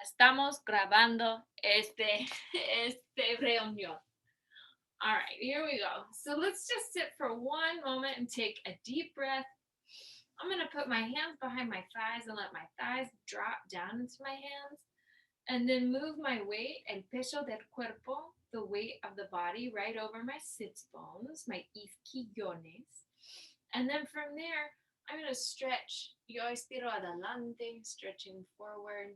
Estamos grabando este reunión. All right, here we go. So let's just sit for one moment and take a deep breath. I'm going to put my hands behind my thighs and let my thighs drop down into my hands. And then move my weight, el peso del cuerpo, the weight of the body, right over my sits bones, my isquiones. And then from there, I'm going to stretch. Yo estiro adelante, stretching forward.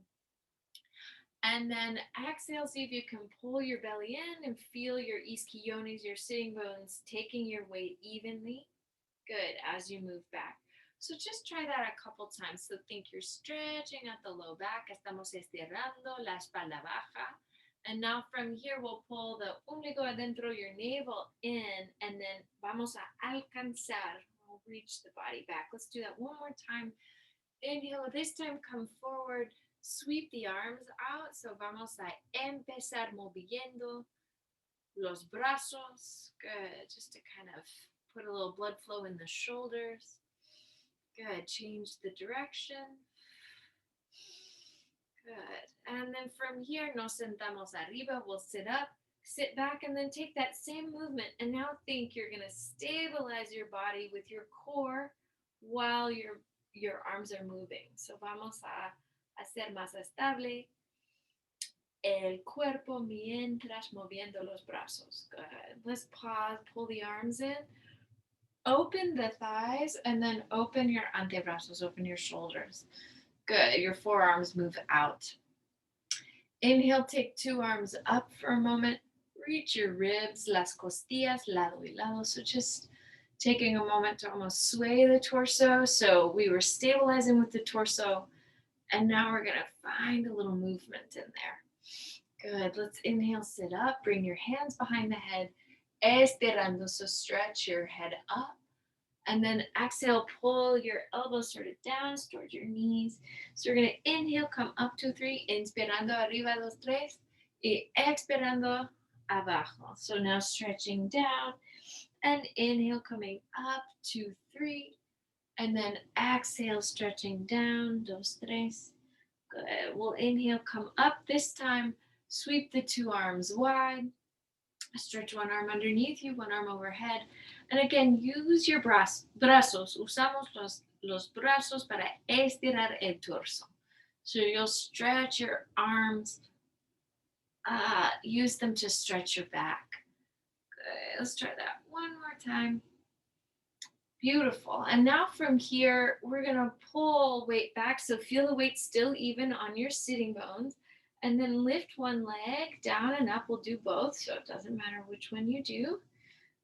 And then exhale, see if you can pull your belly in and feel your isquiones, your sitting bones, taking your weight evenly. Good, as you move back. So just try that a couple times. So think you're stretching at the low back. Estamos estirando la espalda baja. And now from here, we'll pull the ombligo adentro, your navel in, and then vamos a alcanzar. We'll reach the body back. Let's do that one more time. Inhale, this time come forward. Sweep the arms out. So vamos a empezar moviendo los brazos. Good. Just to kind of put a little blood flow in the shoulders. Good. Change the direction. Good. And then from here, nos sentamos arriba. We'll sit up, sit back, and then take that same movement. And now think you're going to stabilize your body with your core while your arms are moving. So vamos a hacer más estable el cuerpo mientras moviendo los brazos. Good. Let's pause, pull the arms in. Open the thighs and then open your antebrazos, open your shoulders. Good. Your forearms move out. Inhale, take two arms up for a moment. Reach your ribs, las costillas, lado y lado. So just taking a moment to almost sway the torso. So we were stabilizing with the torso. And now we're going to find a little movement in there. Good. Let's inhale, sit up. Bring your hands behind the head. Estirando. So stretch your head up. And then exhale, pull your elbows sort of down towards your knees. So we're going to inhale, come up to 3. Inspirando arriba, 2, 3. Y expirando abajo. So now stretching down. And inhale, coming up to 3. And then exhale, stretching down, 2, 3. Good. We'll inhale, come up this time. Sweep the two arms wide. Stretch one arm underneath you, one arm overhead. And again, use your brazos. Usamos los brazos para estirar el torso. So you'll stretch your arms. Use them to stretch your back. Good. Let's try that one more time. Beautiful. And now from here, we're going to pull weight back. So feel the weight still even on your sitting bones. And then lift one leg down and up. We'll do both, so it doesn't matter which one you do.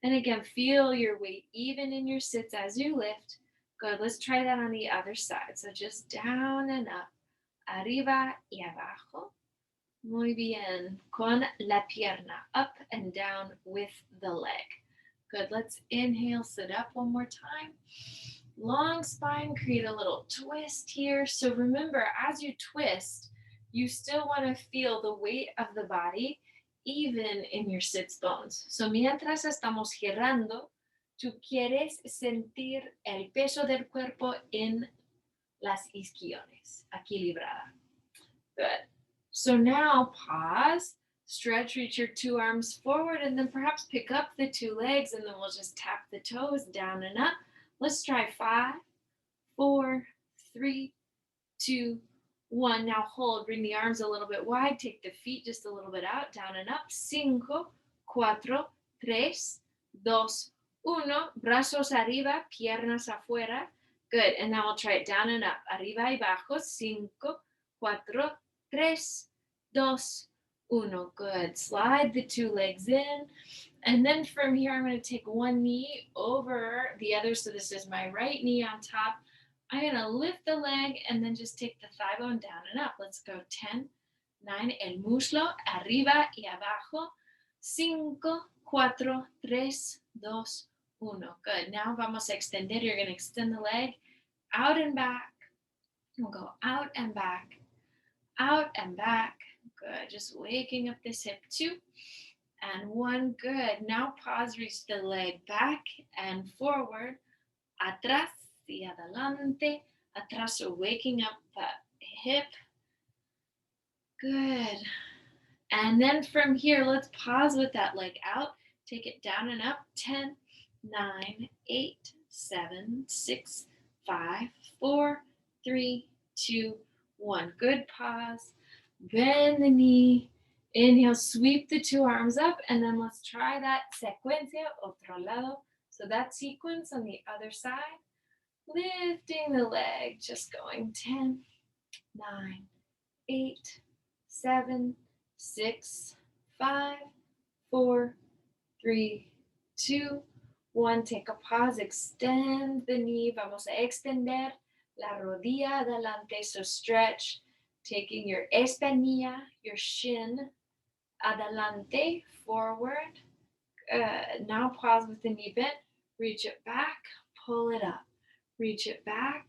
And again, feel your weight even in your sits as you lift. Good. Let's try that on the other side. So just down and up. Arriba y abajo. Muy bien. Con la pierna. Up and down with the leg. Good. Let's inhale, sit up one more time. Long spine, create a little twist here. So remember, as you twist, you still want to feel the weight of the body even in your sits bones. So mientras estamos girando, tú quieres sentir el peso del cuerpo en las isquiones, equilibrada. Good. So now pause. Stretch, reach your two arms forward, and then perhaps pick up the two legs, and then we'll just tap the toes down and up. Let's try 5, 4, 3, 2, 1. Now hold, bring the arms a little bit wide, take the feet just a little bit out, down and up. 5, 4, 3, 2, 1. Brazos arriba, piernas afuera. Good. And now we'll try it down and up. Arriba y abajo. 5, 4, 3, 2, 1. Good. Slide the two legs in. And then from here, I'm going to take one knee over the other. So this is my right knee on top. I'm going to lift the leg and then just take the thigh bone down and up. Let's go 10, 9, el muslo, arriba y abajo. 5, 4, 3, 2, 1. Good. Now vamos a extender. You're going to extend the leg out and back. We'll go out and back, out and back. Good. Just waking up this hip 2 and 1. Good. Now pause, reach the leg back and forward. Atrás y adelante. adelante, atrás, so waking up the hip. Good. And then from here, let's pause with that leg out. Take it down and up. 10, 9, 8, 7, 6, 5, 4, 3, 2, 1. Good pause. Bend the knee. Inhale, sweep the two arms up, and then let's try that secuencia, otro lado. So that sequence on the other side. Lifting the leg, just going 10, 9, 8, 7, 6, 5, 4, 3, 2, 1. Take a pause, extend the knee. Vamos a extender la rodilla adelante. So stretch, taking your espinilla, your shin adelante, forward. Now pause with the knee bent. Reach it back, pull it up. Reach it back,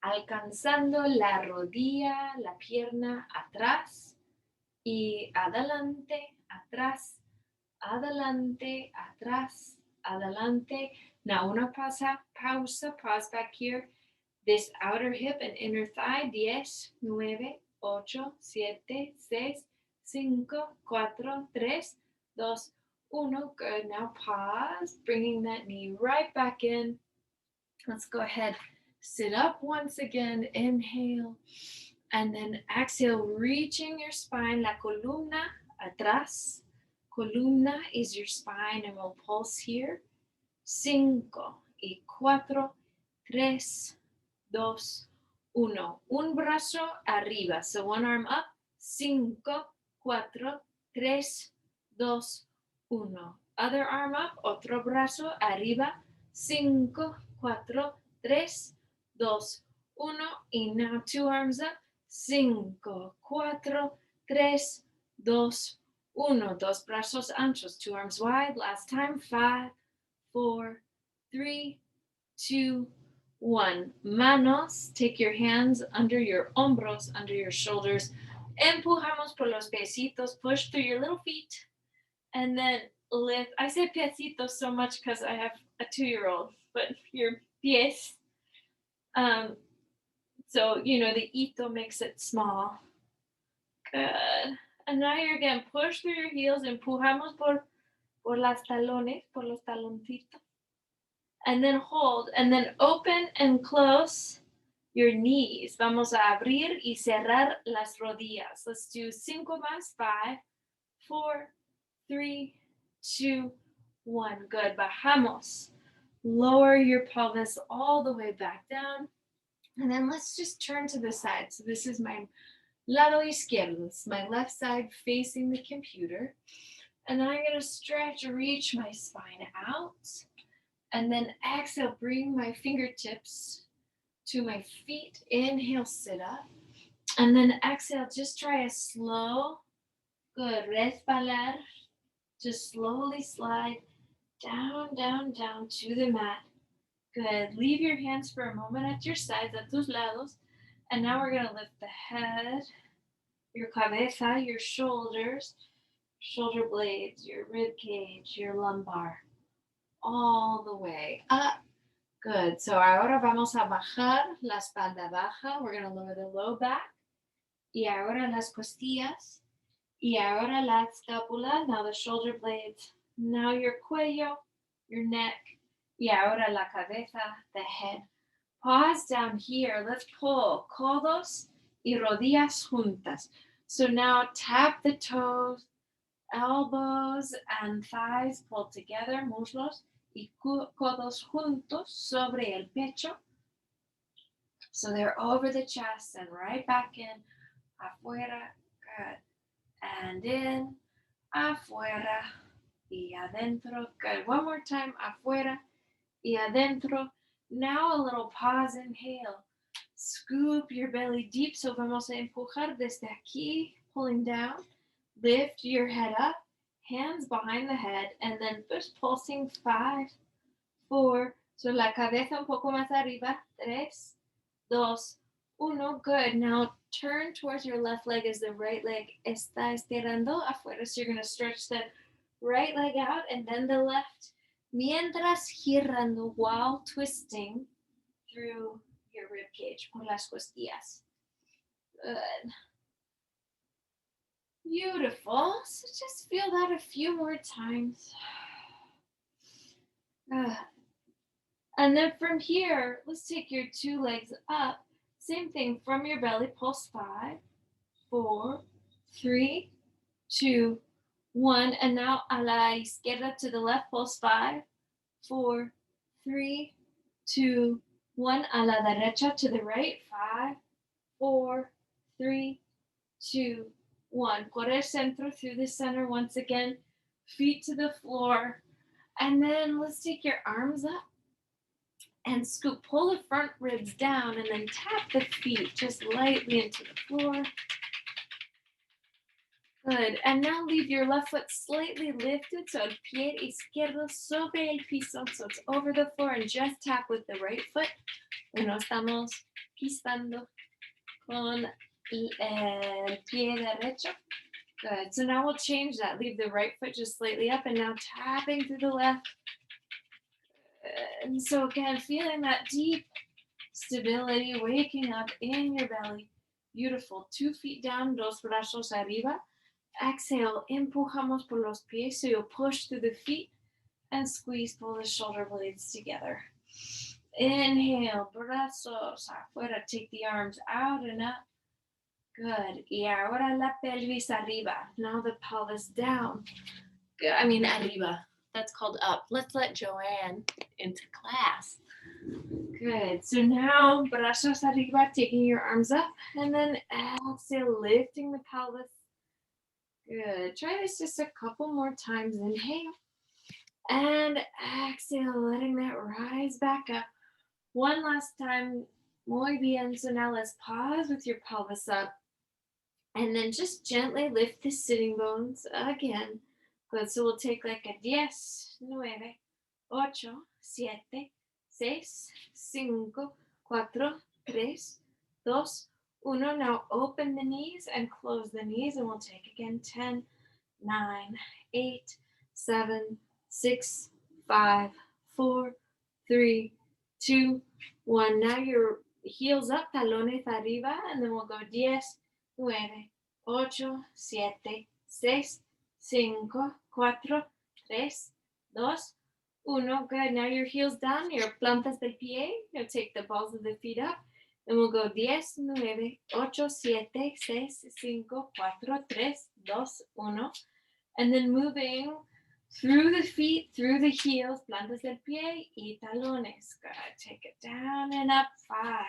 alcanzando la rodilla, la pierna atrás y adelante, atrás, adelante, atrás, adelante. Now una pausa, pause back here. This outer hip and inner thigh, 10, 9, 8, 7, 6, 5, 4, 3, 2, 1. Good. Now pause, bringing that knee right back in. Let's go ahead. Sit up once again. Inhale. And then exhale, reaching your spine, la columna atrás. Columna is your spine, and we'll pulse here. 5 y 4, 3, 2, 1. Un brazo arriba. So one arm up. 5, 4, 3, 2, 1. Other arm up. Otro brazo arriba. 5, 4, 3, 2, 1. And now two arms up. 5, 4, 3, 2, 1. Dos brazos anchos. Two arms wide. Last time. 5, 4, 3, 2, 1. Manos. Take your hands under your hombros, under your shoulders. Empujamos por los piecitos. Push through your little feet. And then lift. I say piecitos so much because I have a 2-year-old, but your pies. So, the ito makes it small. Good. And now you're going to push through your heels. Empujamos por las talones, por los taloncitos. And then hold. And then open and close your knees. Vamos a abrir y cerrar las rodillas. Let's do 5 más. 5, 4, 3, 2, 1. Good. Bajamos. Lower your pelvis all the way back down. And then let's just turn to the side. So this is my lado izquierdo. It's my left side facing the computer. And then I'm going to stretch, reach my spine out. And then exhale, bring my fingertips to my feet. Inhale, sit up. And then exhale, just try a slow, good, resbalar. Just slowly slide down, down, down to the mat. Good. Leave your hands for a moment at your sides, at tus lados. And now we're going to lift the head, your cabeza, your shoulders, shoulder blades, your rib cage, your lumbar, all the way up. Good. So ahora vamos a bajar la espalda baja. We're going to lower the low back. Y ahora las costillas. Y ahora la escápula. Now the shoulder blades. Now your cuello, your neck. Y ahora la cabeza, the head. Pause down here. Let's pull codos y rodillas juntas. So now tap the toes, elbows and thighs pull together, muslos y codos juntos sobre el pecho. So they're over the chest and right back in, afuera, good. And in, afuera y adentro, good. One more time, afuera y adentro. Now a little pause, inhale. Scoop your belly deep. So vamos a empujar desde aquí, pulling down. Lift your head up, hands behind the head, and then just pulsing 5, 4. So la cabeza un poco más arriba. 3, 2, 1. Good. Now turn towards your left leg as the right leg está estirando afuera. So you're going to stretch the right leg out and then the left. Mientras girando while twisting through your rib cage por las costillas. Good. Beautiful. So just feel that a few more times. And then from here, let's take your two legs up. Same thing from your belly, pulse 5, 4, 3, 2, 1. And now a la izquierda to the left, pulse 5, 4, 3, 2, 1. A la derecha to the right, 5, 4, 3, 2, 1. Por el centro through the center once again. Feet to the floor. And then let's take your arms up and scoop, pull the front ribs down and then tap the feet just lightly into the floor. Good. And now leave your left foot slightly lifted, so el pie izquierdo sobre el piso, so it's over the floor, and just tap with the right foot. No estamos pisando con el pie derecho. Good. So now we'll change that. Leave the right foot just slightly up, and now tapping through the left. And so again, feeling that deep stability, waking up in your belly. Beautiful. 2 feet down, dos brazos arriba. Exhale, empujamos por los pies, so you'll push through the feet and squeeze, pull the shoulder blades together. Inhale, brazos afuera, take the arms out and up. Good. Y ahora la pelvis arriba. Now the pelvis down. Good. I mean, arriba. That's called up. Let's let Joanne into class. Good. So now, brazos arriba, taking your arms up, and then exhale, lifting the pelvis. Good. Try this just a couple more times. Inhale. And exhale, letting that rise back up. One last time. Muy bien. So now let's pause with your pelvis up. And then just gently lift the sitting bones again. Good. So we'll take like a 10, 9, 8, 7, 6, 5, 4, 3, 2, 1. Now open the knees and close the knees, and we'll take again 10, 9, 8, 7, 6, 5, 4, 3, 2, 1. Now your heels up, talones arriba, and then we'll go 10, 9, 8, 7, 6, 5, 4, 3, 2, 1. Good. Now your heels down, your plantas del pie. You'll take the balls of the feet up. And we'll go 10, 9, 8, 7, 6, 5, 4, 3, 2, 1. And then moving through the feet, through the heels, plantas del pie y talones. Good. Take it down and up. 5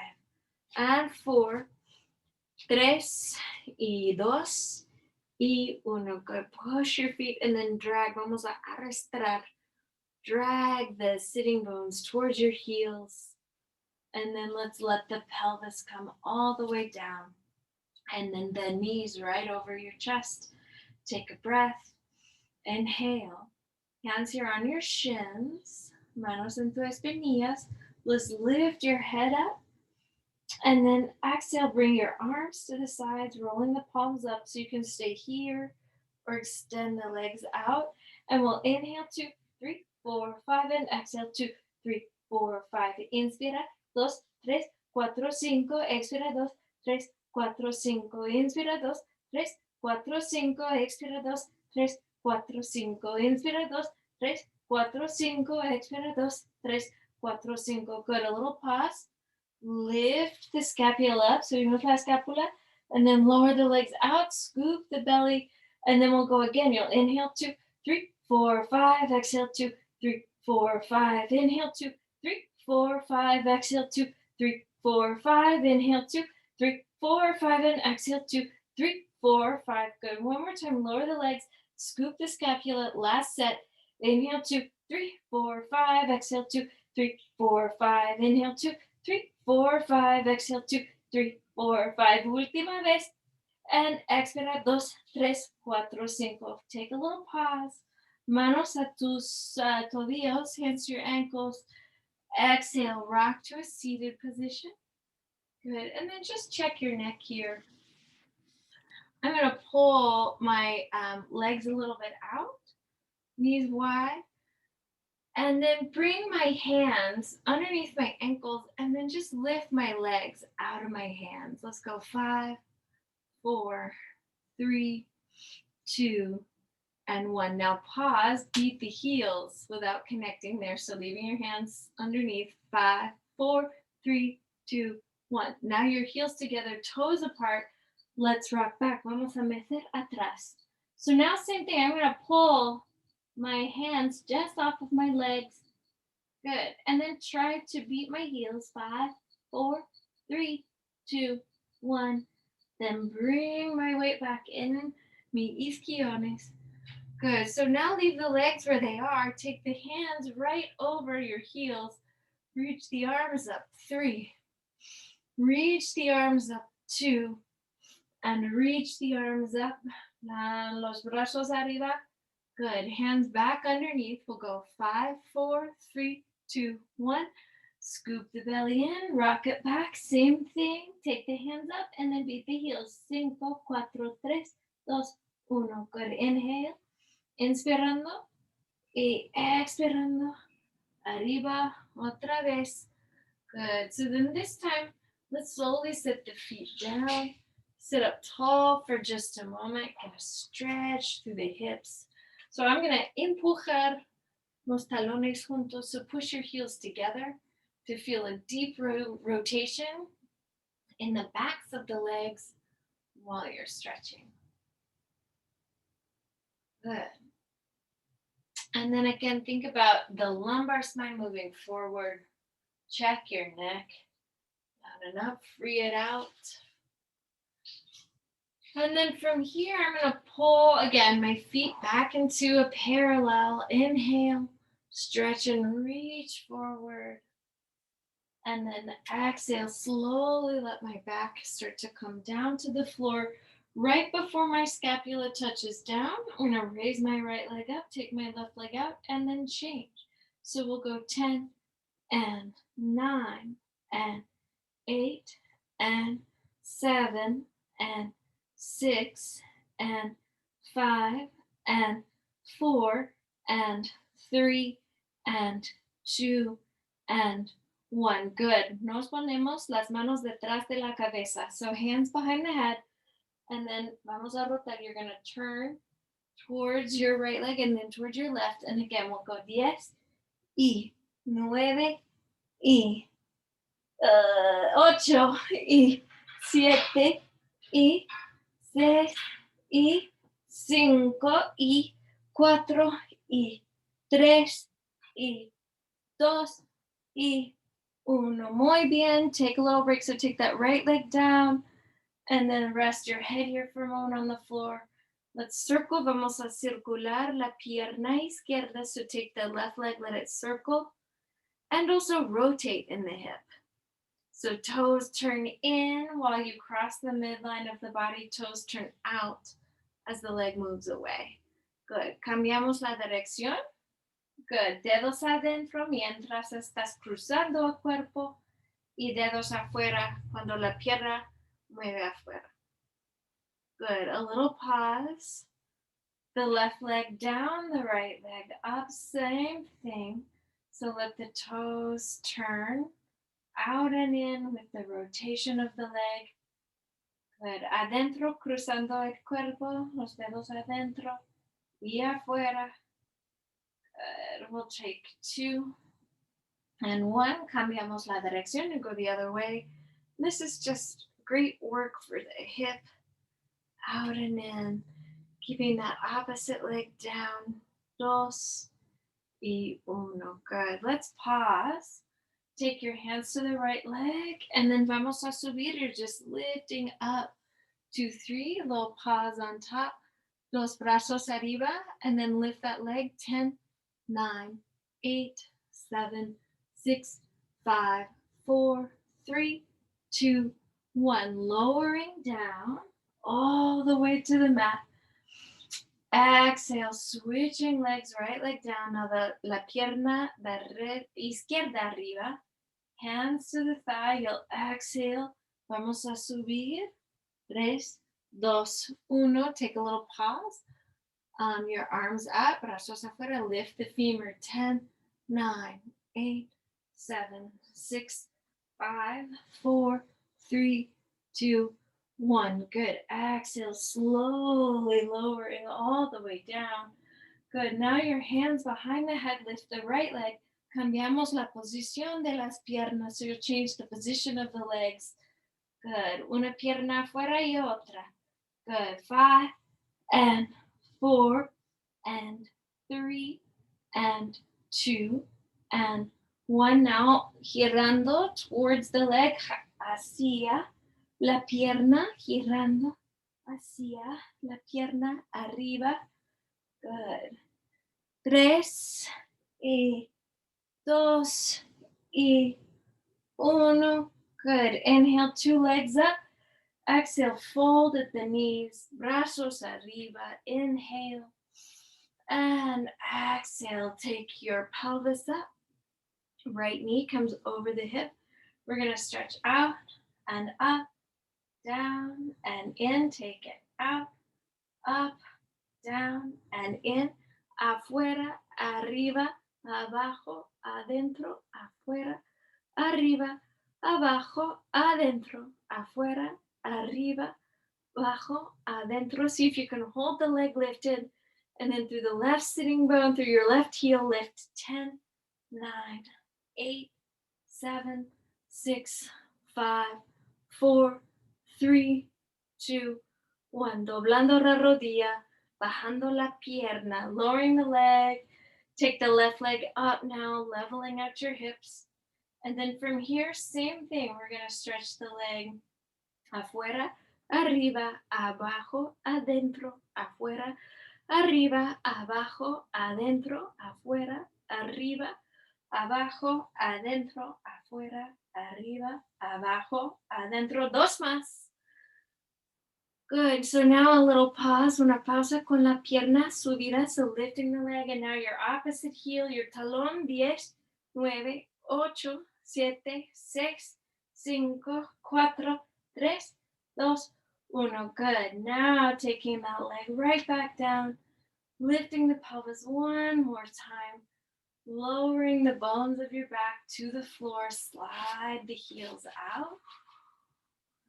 and 4, 3 y 2 y 1. Good. Push your feet and then drag. Vamos a arrastrar. Drag the sitting bones towards your heels. And then let's let the pelvis come all the way down. And then the knees right over your chest. Take a breath. Inhale. Hands here on your shins. Manos en tus espinillas. Let's lift your head up. And then exhale, bring your arms to the sides, rolling the palms up so you can stay here or extend the legs out. And we'll inhale 2, 3, 4, 5, and exhale 2, 3, 4, 5. Inspira 2, 3, 4, 5. Expira 2, 3, 4, 5. Inspira 2, 3, 4, 5. Expira 2, 3, 4, 5. Inspira 2, 3, 4, 5. Expira 2, 3, 4, 5. Good. A little pause. Lift the scapula up, so you move la scapula, and then lower the legs out, scoop the belly, and then we'll go again. You'll inhale 2, 3, 4, 5, exhale 2, 3, 4, 5, inhale 2, 3, 4, 5, exhale 2, 3, 4, 5, inhale 2, 3, 4, 5, and exhale 2, 3, 4, 5. Good. One more time. Lower the legs, scoop the scapula. Last set. Inhale 2, 3, 4, 5, exhale 2, 3, 4, 5, inhale 2, 3, 4, 5, exhale 2, 3, 4, 5. Última vez. And expira 2, 3, 4, 5. Take a little pause. Manos a tus tobillos, hands to your ankles. Exhale, rock to a seated position. Good. And then just check your neck here. I'm going to pull my legs a little bit out, knees wide. And then bring my hands underneath my ankles and then just lift my legs out of my hands. Let's go 5, 4, 3, 2, and 1. Now pause, beat the heels without connecting there. So leaving your hands underneath. 5, 4, 3, 2, 1. Now your heels together, toes apart. Let's rock back. Vamos a meter atrás. So now same thing. I'm going to pull my hands just off of my legs. Good. And then try to beat my heels. 5, 4, 3, 2, 1. Then bring my weight back in. Mi isquiones. Good. So now leave the legs where they are. Take the hands right over your heels. Reach the arms up. 3. Reach the arms up. 2. And reach the arms up. Los brazos arriba. Good. Hands back underneath. We'll go 5, 4, 3, 2, 1. Scoop the belly in. Rock it back. Same thing. Take the hands up and then beat the heels. 5, 4, 3, 2, 1. Good. Inhale. Inspirando y expirando. Arriba. Otra vez. Good. So then this time, let's slowly sit the feet down. Sit up tall for just a moment. Get a stretch through the hips. So I'm going to empujar los talones juntos. So push your heels together to feel a deep rotation in the backs of the legs while you're stretching. Good. And then again, think about the lumbar spine moving forward. Check your neck. Down and up. Free it out. And then from here, I'm going to pull, again, my feet back into a parallel. Inhale, stretch and reach forward. And then exhale, slowly let my back start to come down to the floor. Right before my scapula touches down, I'm going to raise my right leg up, take my left leg out, and then change. So we'll go 10 and 9 and 8 and 7 and 6 and 5 and 4 and 3 and 2 and 1. Good. Nos ponemos las manos detrás de la cabeza. So hands behind the head. And then vamos a rotar. You're going to turn towards your right leg and then towards your left. And again, we'll go 10 y 9 y 8 y 7 y 6 y 5 y 4 y 3 y 2 y 1. Muy bien. Take a little break. So take that right leg down and then rest your head here for a moment on the floor. Let's circle. Vamos a circular la pierna izquierda. So take the left leg, let it circle, and also rotate in the hip. So toes turn in while you cross the midline of the body. Toes turn out as the leg moves away. Good. Cambiamos la dirección. Good. Dedos adentro mientras estás cruzando el cuerpo y dedos afuera cuando la pierna mueve afuera. Good. A little pause. The left leg down, the right leg up. Same thing. So let the toes turn out and in with the rotation of the leg. Good. Adentro, cruzando el cuerpo, los dedos adentro y afuera. Good. We'll take 2 and 1. Cambiamos la dirección and go the other way. This is just great work for the hip. Out and in. Keeping that opposite leg down. 2 y 1. Good. Let's pause. Take your hands to the right leg, and then vamos a subir. You're just lifting up. 2, 3, a little pause on top. Los brazos arriba, and then lift that leg. 10, 9, 8, 7, 6, 5, 4, 3, 2, 1. Lowering down all the way to the mat. Exhale, switching legs, right leg down. Now la pierna izquierda arriba. Hands to the thigh, you'll exhale. Vamos a subir. 3, 2, 1. Take a little pause. Your arms up, brazos afuera. Lift the femur. 10, 9, 8, 7, 6, 5, 4, 3, 2, 1. Good. Exhale, slowly lowering all the way down. Good. Now your hands behind the head, lift the right leg. Cambiamos la posición de las piernas. So you'll change the position of the legs. Good. Una pierna afuera y otra. Good. 5 and 4 and 3 and 2 and 1. Now girando towards the leg, hacia la pierna, girando hacia la pierna arriba. Good. 3 y 2 y 1. Good. Inhale, 2 legs up. Exhale, fold at the knees, brazos arriba. Inhale and exhale. Take your pelvis up. Right knee comes over the hip. We're going to stretch out and up, down and in. Take it out, up, down and in. Afuera, arriba, abajo, adentro, afuera, arriba, abajo, adentro, afuera, arriba, abajo, adentro. See if you can hold the leg lifted, and then through the left sitting bone, through your left heel, lift 10, 9, 8, 7, 6, 5, 4, 3, 2, 1. Doblando la rodilla, bajando la pierna, lowering the leg. Take the left leg up now, leveling out your hips. And then from here, same thing. We're going to stretch the leg afuera, arriba, abajo, adentro, afuera, arriba, abajo, adentro, afuera, arriba, abajo, adentro, afuera, arriba, abajo, adentro. 2 más. Good. So now a little pause, una pausa con la pierna subida. So lifting the leg, and now your opposite heel, your talón. 10, 9, 8, 7, 6, 5, 4, 3, 2, 1. Good. Now taking that leg right back down, lifting the pelvis one more time, lowering the bones of your back to the floor. Slide the heels out.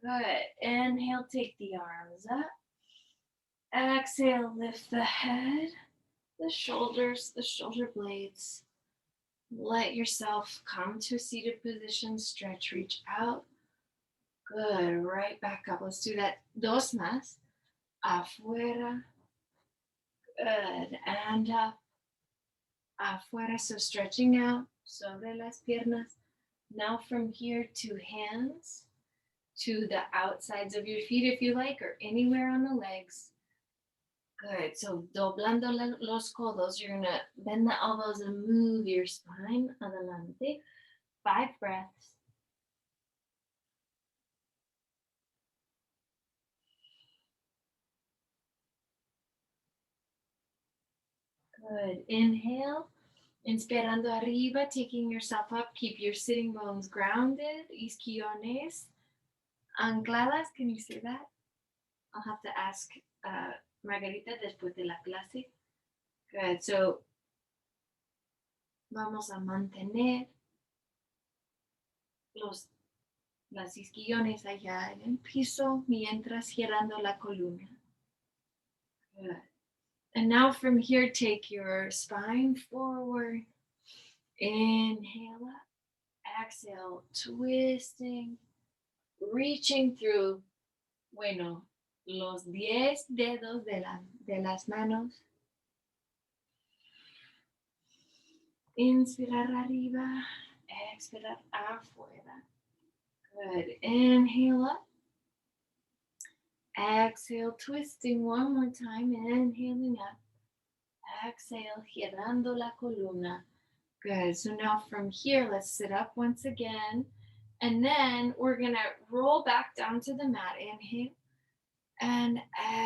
Good. Inhale, take the arms up. Exhale, lift the head, the shoulders, the shoulder blades. Let yourself come to a seated position. Stretch, reach out. Good. Right back up. Let's do that. 2 más. Afuera. Good. And up. Afuera. So stretching out sobre las piernas. Now from here, 2 hands to the outsides of your feet if you like, or anywhere on the legs. Good. So doblando los codos, you're going to bend the elbows and move your spine. Adelante. 5 breaths. Good. Inhale. Inspirando arriba, taking yourself up. Keep your sitting bones grounded. Isquiones ancladas. Can you say that? I'll have to ask Margarita después de la clase. Good. So vamos a mantener las isquiones allá en el piso mientras girando la columna. Good. And now from here, take your spine forward. Inhale up. Exhale, twisting, reaching through, los 10 dedos de las manos. Inspirar arriba, expirar afuera. Good. Inhale up. Exhale, twisting one more time. Inhaling up. Exhale, girando la columna. Good. So now from here, let's sit up once again. And then we're going to roll back down to the mat. Inhale. And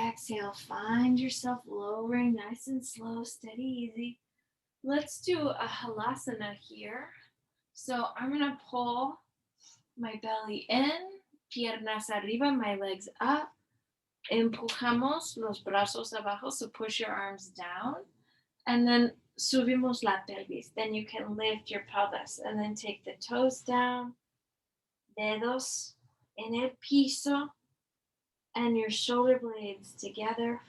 exhale. Find yourself lowering nice and slow, steady, easy. Let's do a halasana here. So I'm going to pull my belly in, piernas arriba, my legs up. Empujamos los brazos abajo, so push your arms down. And then subimos la pelvis. Then you can lift your pelvis and then take the toes down, dedos en el piso. and your shoulder blades together.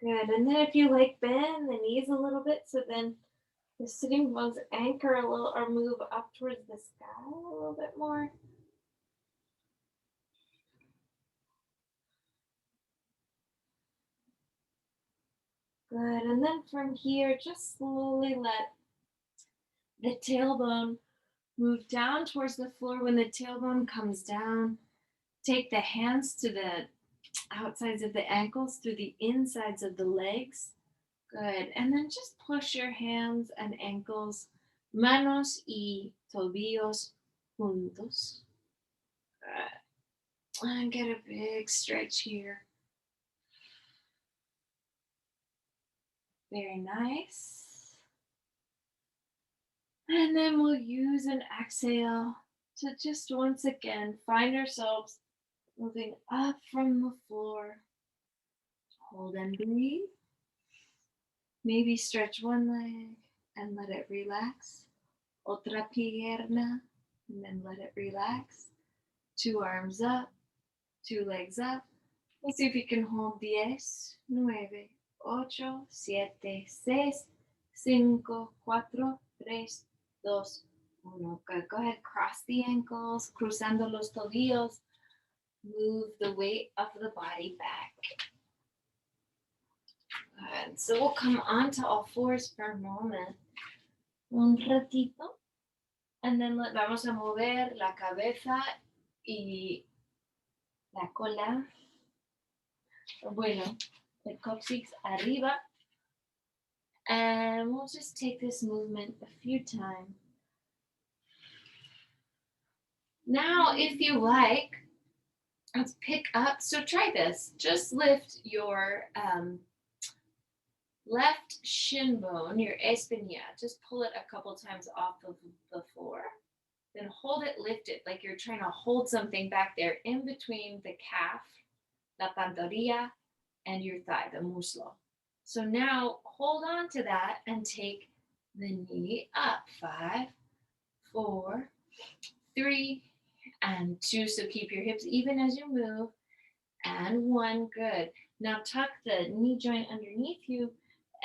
Good. And then if you like, bend the knees a little bit so then the sitting bones anchor a little or move up towards the sky a little bit more. Good. And then from here, just slowly let the tailbone move down towards the floor. When the tailbone comes down, take the hands to the outsides of the ankles through the insides of the legs. Good. And then just push your hands and ankles, manos y tobillos juntos. Good. And get a big stretch here. Very nice. And then we'll use an exhale to just once again find ourselves moving up from the floor. Hold and breathe. Maybe stretch one leg and let it relax. Otra pierna and then let it relax. 2 arms up, 2 legs up. Let's see if you can hold 10, 9, 8, 7, 6, 5, 4, 3, 2, 1. Good. Go ahead, cross the ankles, cruzando los tobillos. Move the weight of the body back. Good. So we'll come onto all fours for a moment. Un ratito. And then vamos a mover la cabeza y la cola. Bueno, el coccyx arriba. And we'll just take this movement a few times. Now, if you like, let's pick up. So try this. Just lift your left shin bone, your espinilla. Just pull it a couple times off of the floor. Then hold it, lift it like you're trying to hold something back there in between the calf, la pantorrilla, and your thigh, the muslo. So now hold on to that and take the knee up. 5, 4, 3, and 2. So keep your hips even as you move. And 1. Good. Now tuck the knee joint underneath you.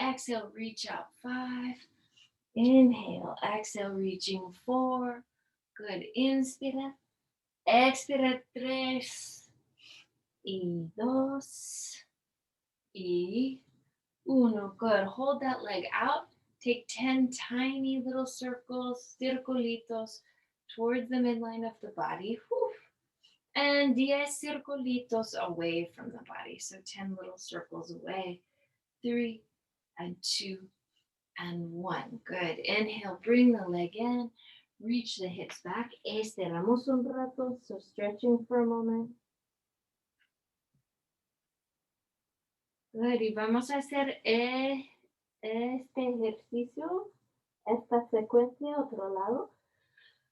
Exhale, reach out. 5. Inhale. Exhale, reaching 4. Good. Inspira. Expira. 3. Y 2. Y 1. Good. Hold that leg out. Take 10 tiny little circles, circulitos, towards the midline of the body. Whew. And 10 circulitos away from the body. So 10 little circles away. 3 and 2 and 1. Good. Inhale, bring the leg in. Reach the hips back. Estiramos un rato. So stretching for a moment. Good. Y vamos a hacer este ejercicio, esta secuencia, otro lado.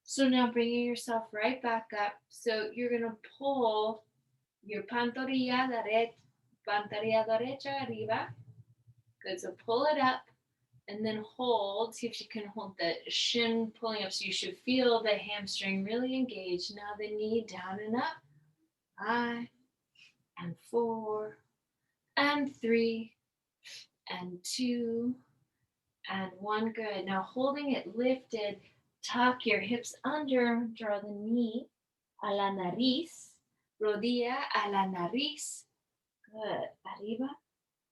So now bringing yourself right back up. So you're going to pull your pantorrilla derecha arriba. Good. So pull it up and then hold. See if you can hold the shin pulling up. So you should feel the hamstring really engaged. Now the knee down and up. 5 and 4 and 3 and 2 and 1. Good. Now holding it lifted, tuck your hips under, draw the knee a la nariz, rodilla a la nariz. Good. Arriba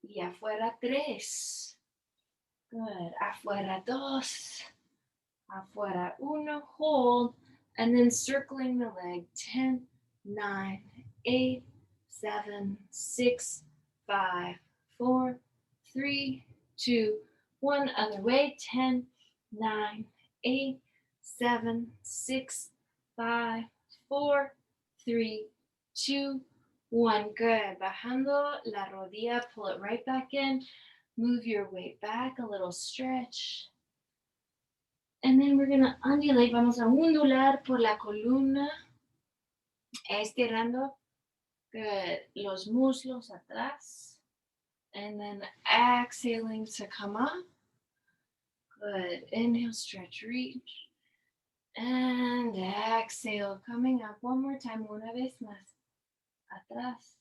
y afuera 3. Good. Afuera 2. Afuera 1. Hold. And then circling the leg. 10, 9, 8, 7, 6, 5, 4, 3, 2, 1. Other way. 10, 9, 8, 7, 6, 5, 4, 3, 2, 1. Good. Bajando la rodilla. Pull it right back in. Move your weight back. A little stretch. And then we're going to undulate. Vamos a ondular por la columna. Estirando. Good. Los muslos atrás. then exhaling to come up. Good. Inhale, stretch, reach. And exhale, coming up. One more time, una vez más. Atrás.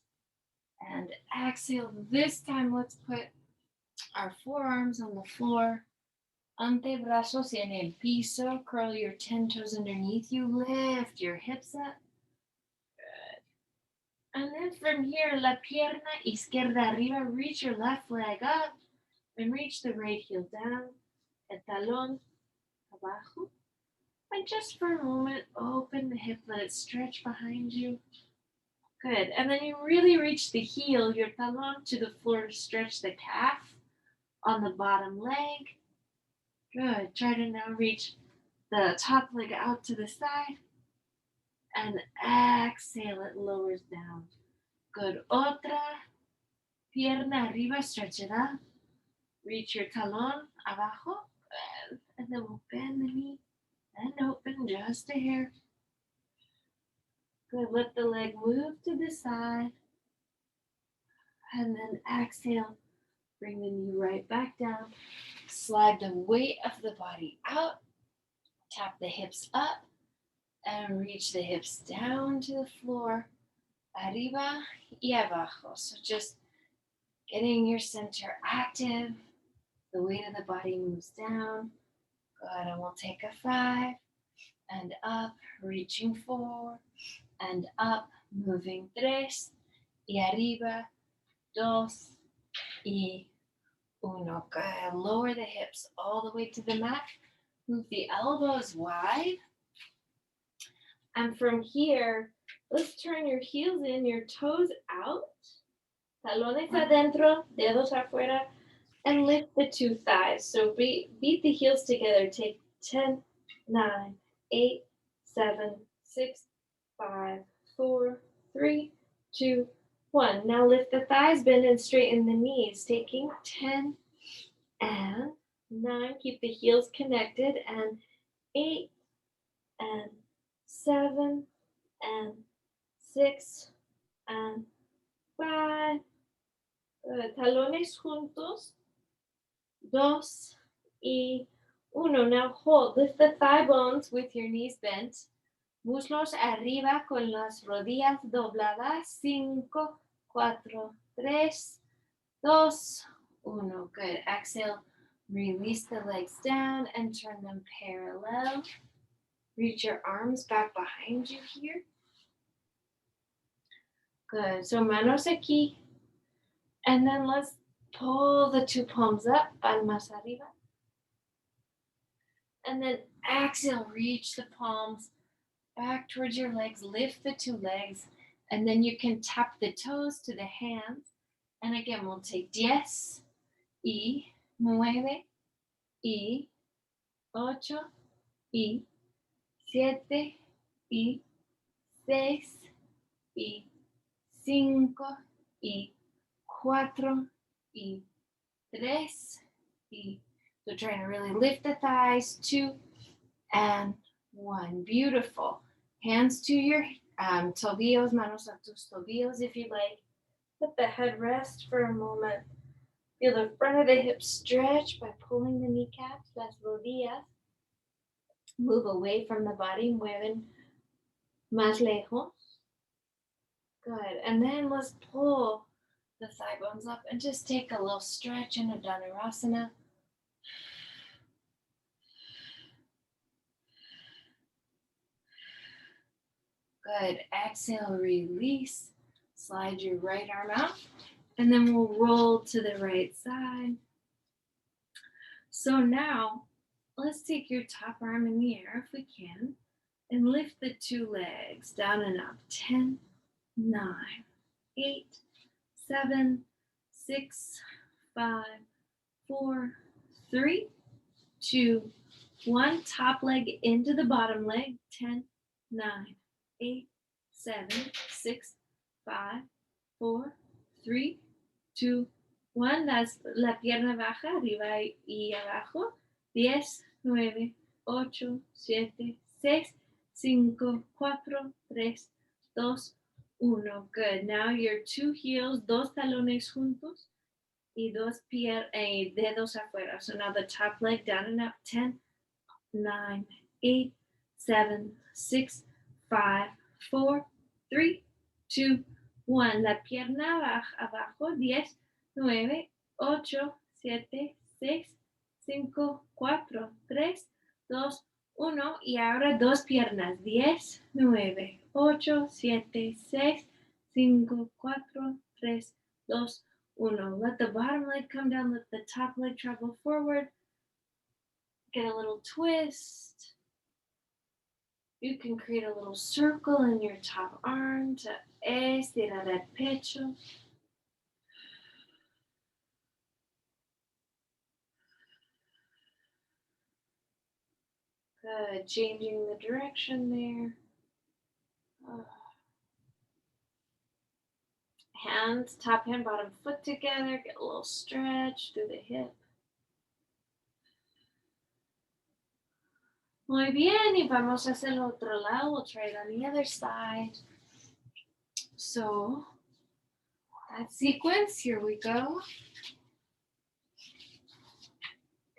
And exhale. This time, let's put our forearms on the floor. Antebrazos en el piso. Curl your 10 toes underneath you. Lift your hips up. Good. And then from here, la pierna izquierda arriba. Reach your left leg up. And reach the right heel down. El talón abajo. And just for a moment, open the hip. Let it stretch behind you. Good. And then you really reach the heel, your talón, to the floor to stretch the calf on the bottom leg. Good. Try to now reach the top leg out to the side. And exhale, it lowers down. Good. Otra. Pierna arriba, stretch it up. Reach your talón abajo. Good. And then we'll bend the knee and open just a hair. Good. Let the leg move to the side. And then exhale. Bring the knee right back down. Slide the weight of the body out. Tap the hips up. And reach the hips down to the floor. Arriba y abajo. So just getting your center active. The weight of the body moves down. Good. And we'll take a 5. And up. Reaching 4. And up. Moving 3. Y arriba. 2. Y 1. Good. Lower the hips all the way to the mat. Move the elbows wide. And from here, let's turn your heels in, your toes out. Talones adentro, dedos afuera. And lift the 2 thighs. So beat the heels together. Take 10, 9, 8, 7, 6, 5, 4, 3, 2, 1. Now lift the thighs, bend and straighten the knees. Taking 10 and 9. Keep the heels connected. And 8 and 7 and 6 and 5. Talones juntos. 2 y 1. Now hold. Lift the thigh bones with your knees bent. Muslos arriba con las rodillas dobladas. 5, 4, 3, 2, 1. Good. Exhale. Release the legs down and turn them parallel. Reach your arms back behind you here. Good. So manos aquí. And then let's pull the 2 palms up, palmas arriba. And then exhale, reach the palms back towards your legs. Lift the 2 legs. And then you can tap the toes to the hands. And again, we'll take 10 y 9 y 8 y 7 y 6 y 5 y 4 y 3 y. So trying to really lift the thighs. 2 and 1. Beautiful. Hands to your tobillos, manos a tus tobillos if you like. Let the head rest for a moment. Feel the front of the hips stretch by pulling the kneecaps, las rodillas. Move away from the body, mueven más lejos. Good. And then let's pull the thigh bones up and just take a little stretch in a Dhanurasana. Good. Exhale, release. Slide your right arm out. And then we'll roll to the right side. So now, let's take your top arm in the air if we can. And lift the 2 legs down and up. 10, 9, 8, 7, 6, 5, 4, 3, 2, 1. Top leg into the bottom leg. 10, 9, 8, 7, 6, 5, 4, 3, 2, 1. That's la pierna baja, arriba y abajo. 10, 9, 8, 7, 6, 5, 4, 3, 2, 1. Good. Now your 2 heels, 2 talones juntos. y dedos afuera. So now the top leg down and up. 10, 9, 8, 7, 6, 5, 4, 3, 2, 1. La pierna abajo. 10, 9, 8, 7, 6, 5, 4, 3, 2, 1. Y ahora dos piernas. 10, 9, 8, 7, 6, 5, 4, 3, 2, 1. Let the bottom leg come down. Let the top leg travel forward. Get a little twist. You can create a little circle in your top arm to estirar el pecho. Good. Changing the direction there. Hands, top hand, bottom foot together. Get a little stretch through the hip. Muy bien, y vamos a hacer el otro lado. We'll try it on the other side. So, that sequence, here we go.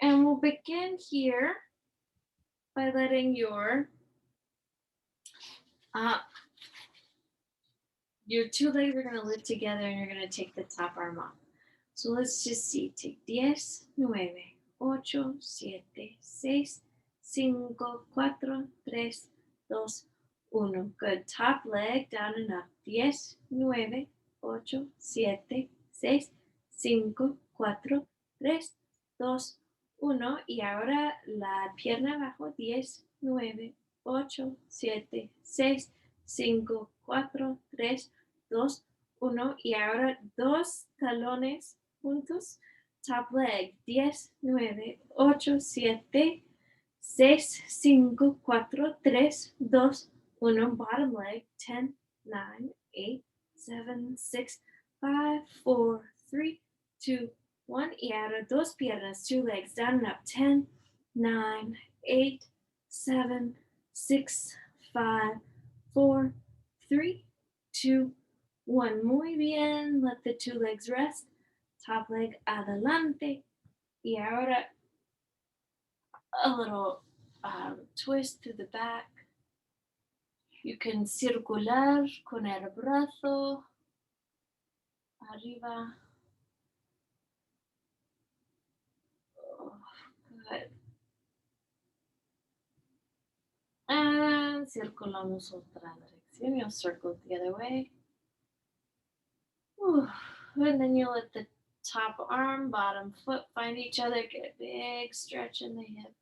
And we'll begin here by letting your two legs are going to lift together and you're going to take the top arm off. So let's just see. Take 10, 9, 8, 7, 6, 5, 4, 3, 2, 1. Good. Top leg down and up. 10, 9, 8, 7, 6, 5, 4, 3, 2, 1. Y ahora la pierna abajo. 10, 9, 8, 7, 6, 5, 4, 3, 2, 1. Y ahora dos talones juntos. Top leg. 10, 9, 8, 7, 6, 5, 4, 3, 2, 1. Bottom leg. 10, 9, 8, 7, 6, 5, 4, 3, 2, 1. Y ahora dos piernas. Two legs down and up. 10, 9, 8, 7, 6, 5, 4, 3, 2, 1. Muy bien. Let the two legs rest. Top leg adelante. Y ahora a little twist to the back. You can circular con el brazo arriba. Oh, good. And circulamos otra dirección. You'll circle the other way. And then you let the top arm, bottom foot find each other. Get a big stretch in the hip.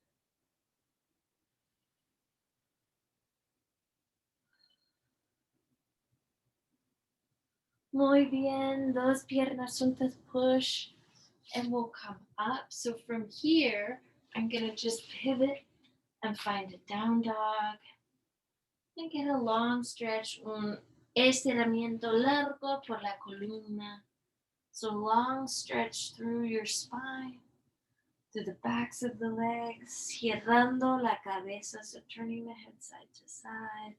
Muy bien. Dos piernas juntas, push, and we'll come up. So from here, I'm going to just pivot and find a down dog. And get a long stretch, un estiramiento largo por la columna. So long stretch through your spine, through the backs of the legs, girando la cabeza, so turning the head side to side.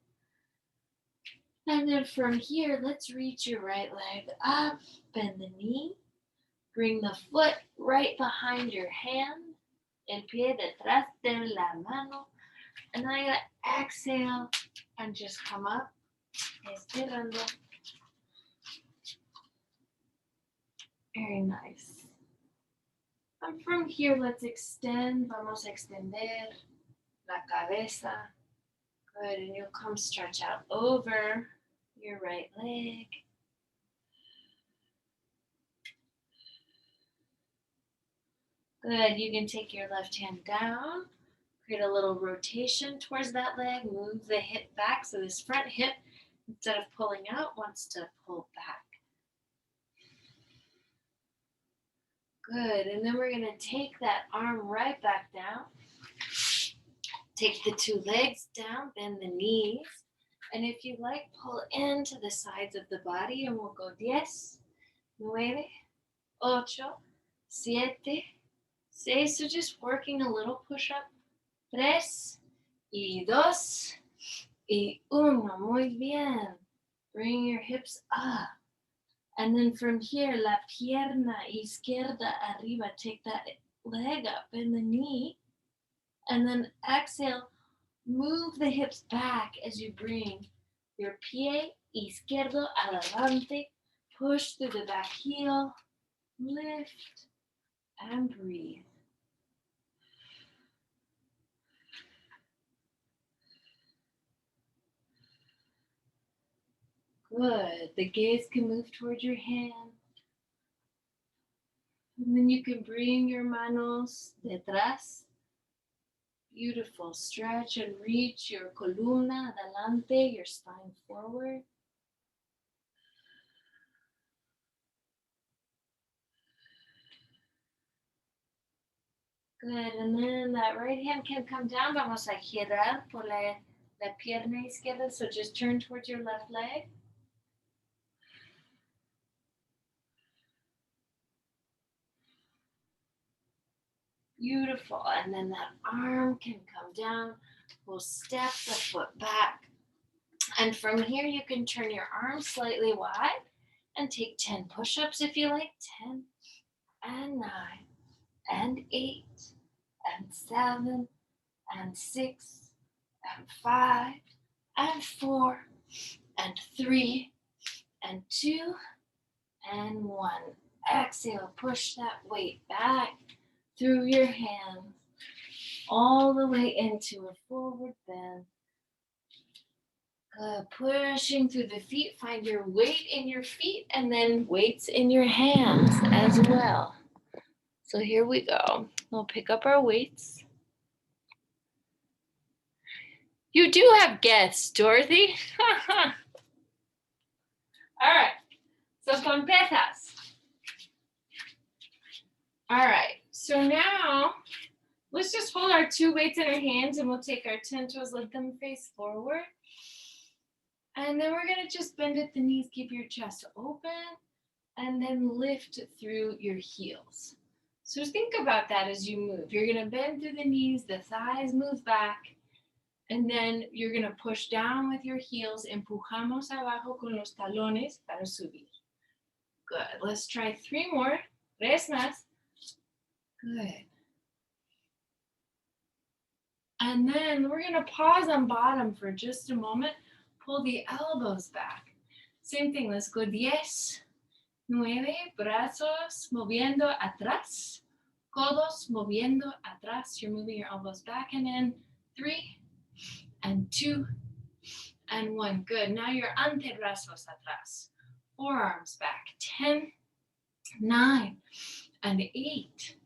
And then from here, let's reach your right leg up, bend the knee, bring the foot right behind your hand, el pie detrás de la mano, and then I'm going to exhale and just come up, estirando. Very nice. And from here, let's extend. Vamos a extender la cabeza. Good. And you'll come stretch out over your right leg. Good. You can take your left hand down. Create a little rotation towards that leg. Move the hip back. So this front hip, instead of pulling out, wants to pull back. Good. And then we're going to take that arm right back down. Take the two legs down, bend the knees. And if you like, pull into the sides of the body and we'll go 10, 9, 8, 7, 6. So just working a little push-up. 3, y 2, y 1. Muy bien. Bring your hips up. And then from here, la pierna izquierda arriba. Take that leg up in the knee. And then exhale, move the hips back as you bring your pie izquierdo adelante. Push through the back heel. Lift and breathe. Good. The gaze can move towards your hand. And then you can bring your manos detrás. Beautiful. Stretch and reach your columna adelante, your spine forward. Good. And then that right hand can come down. Vamos a girar por la pierna izquierda. So just turn towards your left leg. Beautiful. And then that arm can come down. We'll step the foot back. And from here, you can turn your arms slightly wide and take 10 push-ups if you like. 10 and 9 and 8 and 7 and 6 and 5 and 4 and 3 and 2 and 1. Exhale, push that weight back through your hands all the way into a forward bend. Good. Pushing through the feet, find your weight in your feet and then weights in your hands as well. So here we go. We'll pick up our weights. You do have guests, Dorothy. All right. So con pesas. All right. So now let's just hold our two weights in our hands and we'll take our 10 toes, let them face forward. And then we're going to just bend at the knees, keep your chest open, and then lift through your heels. So think about that as you move. You're going to bend through the knees, the thighs move back, and then you're going to push down with your heels. Empujamos abajo con los talones para subir. Good. Let's try 3 more. 3 más. Good. And then we're going to pause on bottom for just a moment. Pull the elbows back. Same thing. Let's go 10, 9, brazos moviendo atrás, codos moviendo atrás. You're moving your elbows back and in. 3 and 2 and 1. Good. Now your antebrazos atrás. Forearms back. 10, 9 and 8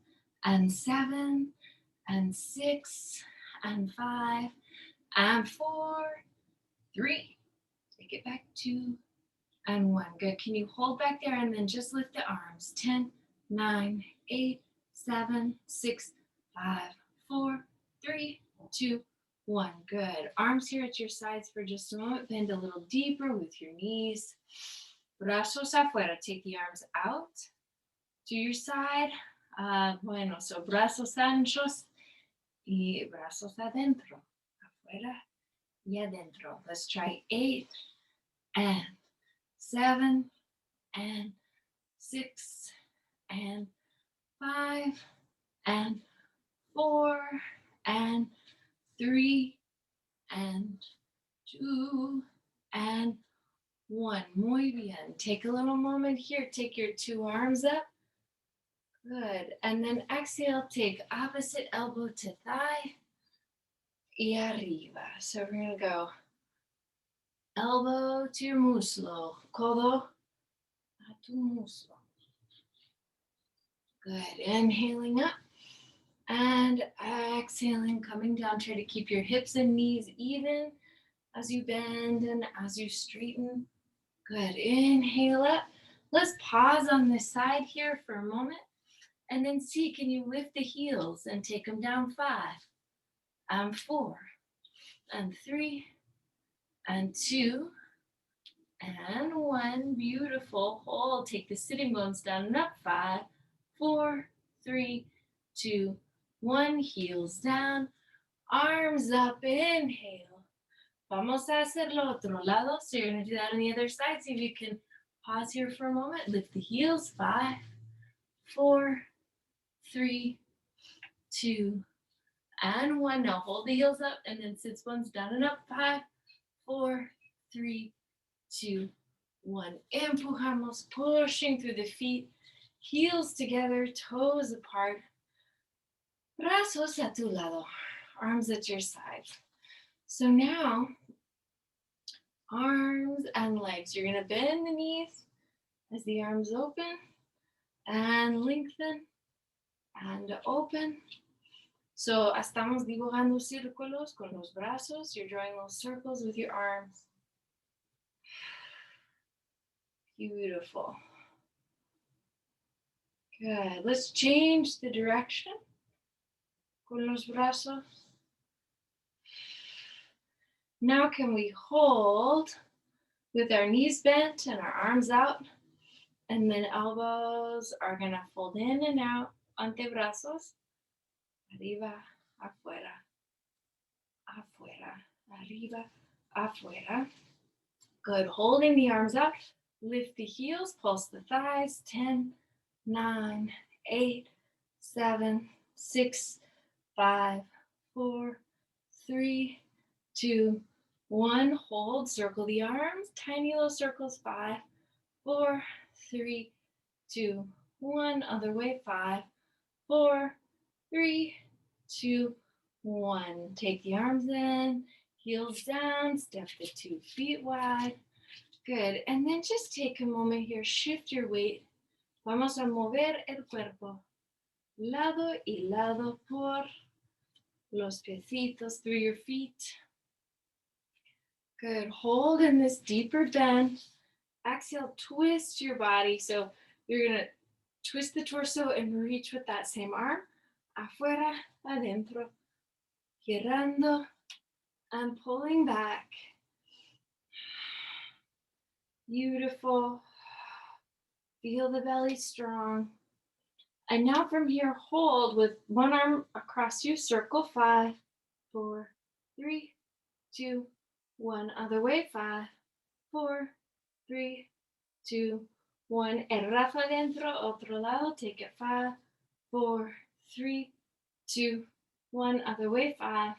and 7 and 6 and 5 and 4, 3. Take it back. 2 and 1. Good. Can you hold back there and then just lift the arms? 10, 9, 8, 7, 6, 5, 4, 3, 2, 1. Good. Arms here at your sides for just a moment. Bend a little deeper with your knees. Brazos afuera. Take the arms out to your side. Bueno, so brazos anchos y brazos adentro. Afuera y adentro. Let's try 8 and 7 and 6 and 5 and 4 and 3 and 2 and 1. Muy bien. Take a little moment here. Take your 2 arms up. Good. And then exhale, take opposite elbow to thigh y arriba. So we're going to go elbow to your muslo, codo a tu muslo. Good. Inhaling up and exhaling, coming down. Try to keep your hips and knees even as you bend and as you straighten. Good. Inhale up. Let's pause on this side here for a moment and then see, can you lift the heels and take them down? 5 and 4 and 3 and 2 and 1. Beautiful. Hold. Take the sitting bones down and up. 5, 4, 3, 2, 1. Heels down. Arms up. Inhale. Vamos a hacerlo otro lado. So you're going to do that on the other side. See if you can Pause here for a moment. Lift the heels. 5, 4, 3, 2, and 1. Now hold the heels up and then sits bones down and up. 5, 4, 3, 2, 1. Empujamos, pushing through the feet. Heels together, toes apart. Brazos a tu lado. Arms at your sides. So now, arms and legs. You're going to bend the knees as the arms open and lengthen and open. So estamos dibujando círculos con los brazos. You're drawing little circles with your arms. Beautiful. Good. Let's change the direction con los brazos. Now can we hold with our knees bent and our arms out, and then elbows are going to fold in and out, antebrazos, arriba, afuera, afuera, arriba, afuera. Good, holding the arms up, lift the heels, pulse the thighs, 10, 9, 8, 7, 6, 5, 4, 3, 2, 1. Hold, circle the arms, tiny little circles, 5, 4, 3, 2, 1. Other way, 5, 4, 3, 2, 1. Take the arms in, heels down, step the 2 feet wide. Good, and then just take a moment here, shift your weight. Vamos a mover el cuerpo, lado y lado por los piecitos, through your feet. Good, hold in this deeper bend. Exhale, twist your body. So you're gonna twist the torso and reach with that same arm. Afuera, adentro. Girando and pulling back. Beautiful. Feel the belly strong. And now from here, hold with one arm across you, circle, 5, 4, 3, 2, 1. Other way, 5, 4, 3, 2, 1. El rafa adentro, otro lado, take it, 5, 4, 3, 2, 1. Other way, 5,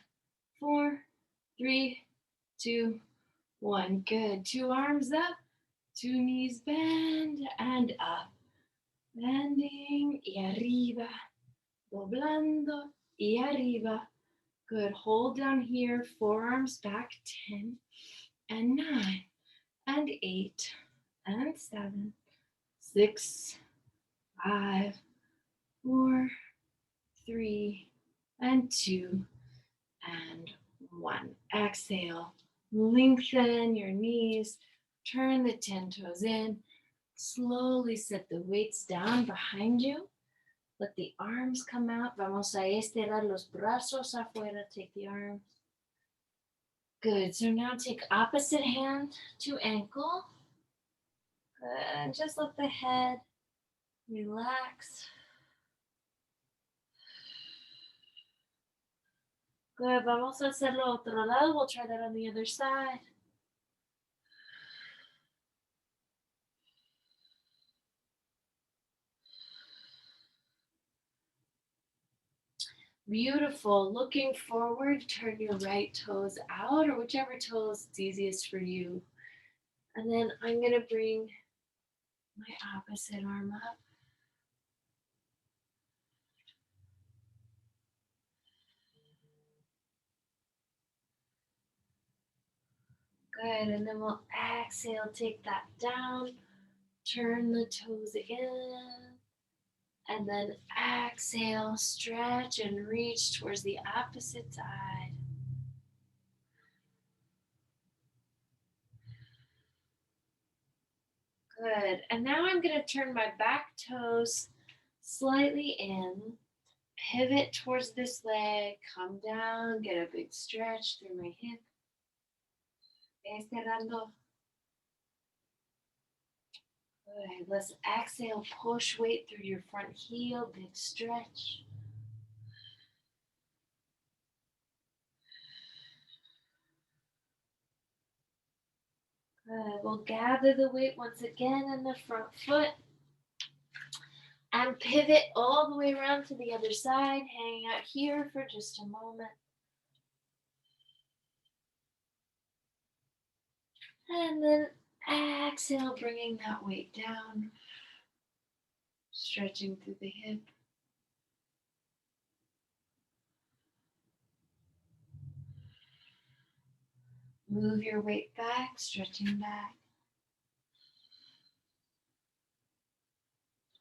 4, 3, 2, 1. Good. 2 arms up, 2 knees bend and up. Bending y arriba, doblando y arriba. Good. Hold down here, forearms back, 10 and 9 and 8 and 7, 6, 5, 4, 3, and 2, and 1. Exhale. Lengthen your knees. Turn the 10 toes in. Slowly set the weights down behind you. Let the arms come out. Vamos a estirar los brazos afuera. Take the arms. Good. So now take opposite hand to ankle. Good. Just let the head relax. Good. Vamos a hacerlo otro lado. We'll try that on the other side. Beautiful. Looking forward, turn your right toes out, or whichever toes it's easiest for you. And then I'm going to bring my opposite arm up. Good. And then we'll exhale, take that down, turn the toes in, and then exhale, stretch and reach towards the opposite side. Good. And now I'm going to turn my back toes slightly in, pivot towards this leg, come down, get a big stretch through my hip. Estirando. Good. Let's exhale, push weight through your front heel, big stretch. Good. We'll gather the weight once again in the front foot and pivot all the way around to the other side. Hang out here for just a moment. And then exhale, bringing that weight down, stretching through the hip. Move your weight back, stretching back.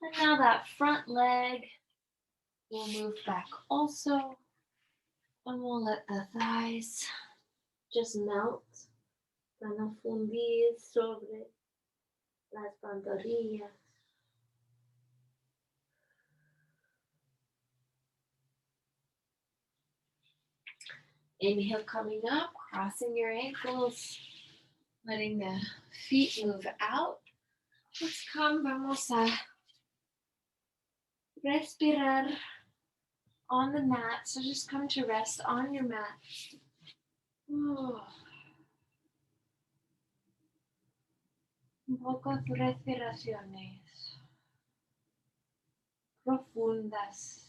And now that front leg will move back also. And we'll let the thighs just melt. Van a fundir sobre las pantorrillas. Inhale coming up, crossing your ankles, letting the feet move out. Let's come, vamos a respirar on the mat. So just come to rest on your mat. Un poco de respiraciones profundas.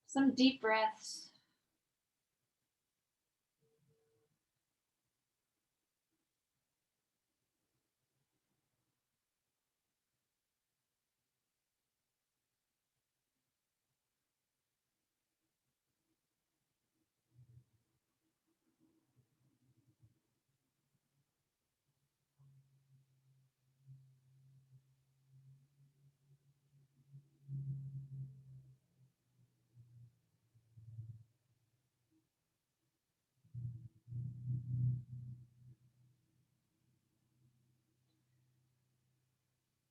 Some deep breaths.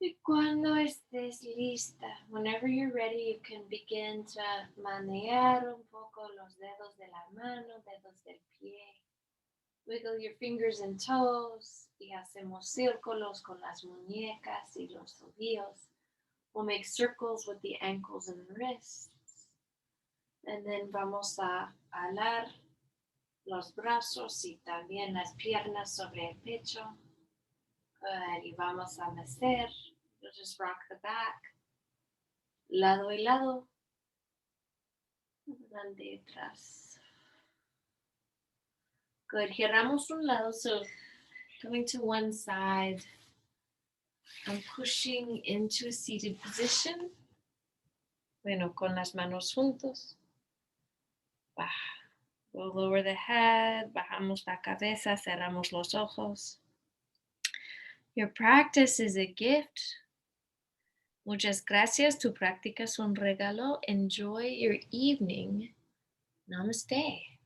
Y cuando estés lista, whenever you're ready, you can begin to manear un poco los dedos de la mano, dedos del pie. Wiggle your fingers and toes y hacemos círculos con las muñecas y los tobillos. We'll make circles with the ankles and wrists. And then vamos a alar los brazos y también las piernas sobre el pecho. Good. Y vamos a mecer. You'll just rock the back. Lado y lado. Adelante y atrás. Good. Giramos un lado. So coming to one side. I'm pushing into a seated position. Bueno, con las manos juntos. We'll lower the head. Bajamos la cabeza. Cerramos los ojos. Your practice is a gift. Muchas gracias. Tu práctica es un regalo. Enjoy your evening. Namaste.